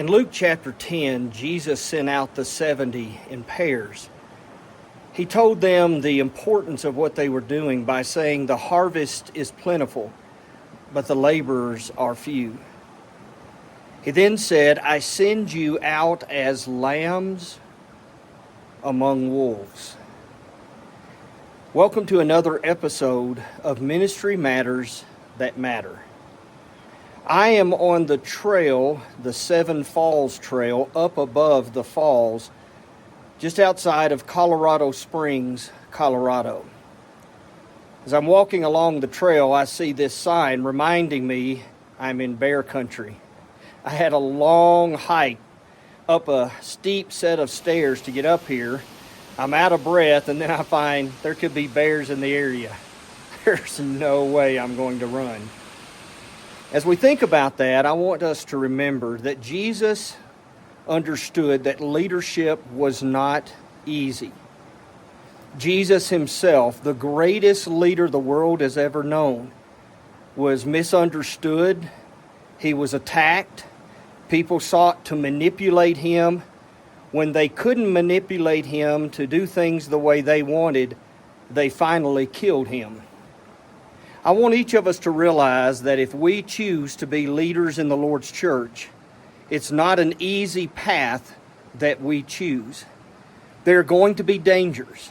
Luke chapter 10, Jesus sent out the 70 in pairs. He told them the importance of what they were doing by saying, "The harvest is plentiful, but the laborers are few." He then said, "I send you out as lambs among wolves." Welcome to another episode of Ministry Matters That Matter. I am on the trail, the Seven Falls Trail, up above the falls, just outside of Colorado Springs, Colorado. As I'm walking along the trail, I see this sign reminding me I'm in bear country. I had a long hike up a steep set of stairs to get up here. I'm out of breath, and then I find there could be bears in the area. There's no way I'm going to run. As we think about that, I want us to remember that Jesus understood that leadership was not easy. Jesus himself, the greatest leader the world has ever known, was misunderstood. He was attacked. People sought to manipulate him. When they couldn't manipulate him to do things the way they wanted, they finally killed him. I want each of us to realize that if we choose to be leaders in the Lord's church, it's not an easy path that we choose. There are going to be dangers.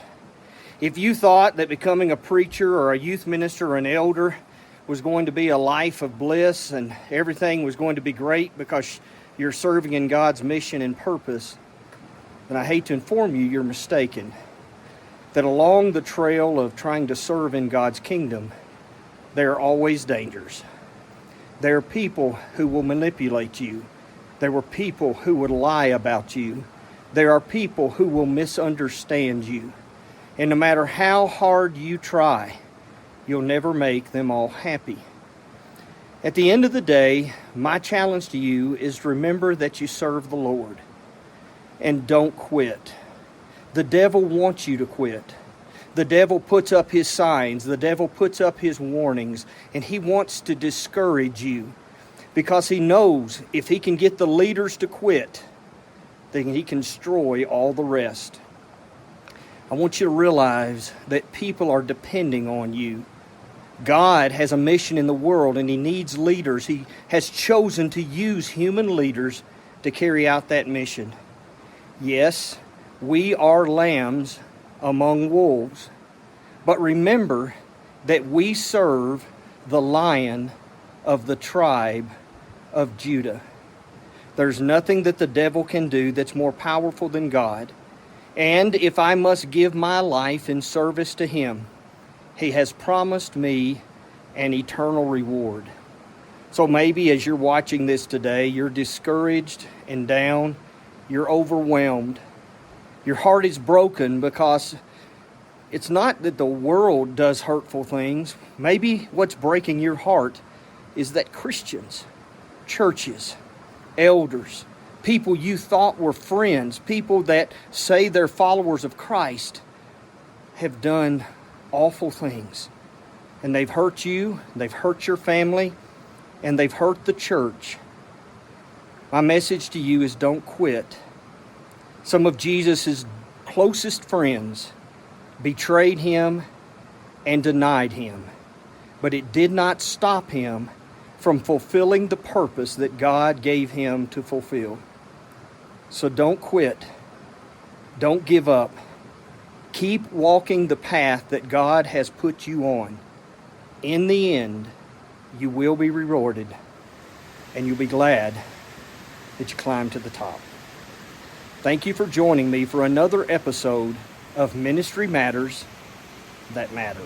If you thought that becoming a preacher or a youth minister or an elder was going to be a life of bliss and everything was going to be great because you're serving in God's mission and purpose, then I hate to inform you, you're mistaken. That along the trail of trying to serve in God's kingdom, there are always dangers. There are people who will manipulate you. There are people who would lie about you. There are people who will misunderstand you. And no matter how hard you try, you'll never make them all happy. At the end of the day, my challenge to you is to remember that you serve the Lord. And don't quit. The devil wants you to quit. The devil puts up his signs. The devil puts up his warnings. And he wants to discourage you because he knows if he can get the leaders to quit, then he can destroy all the rest. I want you to realize that people are depending on you. God has a mission in the world and he needs leaders. He has chosen to use human leaders to carry out that mission. Yes, we are lambs among wolves, but remember that we serve the Lion of the tribe of Judah. There's nothing that the devil can do that's more powerful than God. And if I must give my life in service to him, he has promised me an eternal reward. So maybe as you're watching this today, you're discouraged and down. You're overwhelmed. Your heart is broken because it's not that the world does hurtful things. Maybe what's breaking your heart is that Christians, churches, elders, people you thought were friends, people that say they're followers of Christ, have done awful things. And they've hurt you, they've hurt your family, and they've hurt the church. My message to you is don't quit. Some of Jesus' closest friends betrayed him and denied him, but it did not stop him from fulfilling the purpose that God gave him to fulfill. So don't quit. Don't give up. Keep walking the path that God has put you on. In the end, you will be rewarded, and you'll be glad that you climbed to the top. Thank you for joining me for another episode of Ministry Matters That Matter.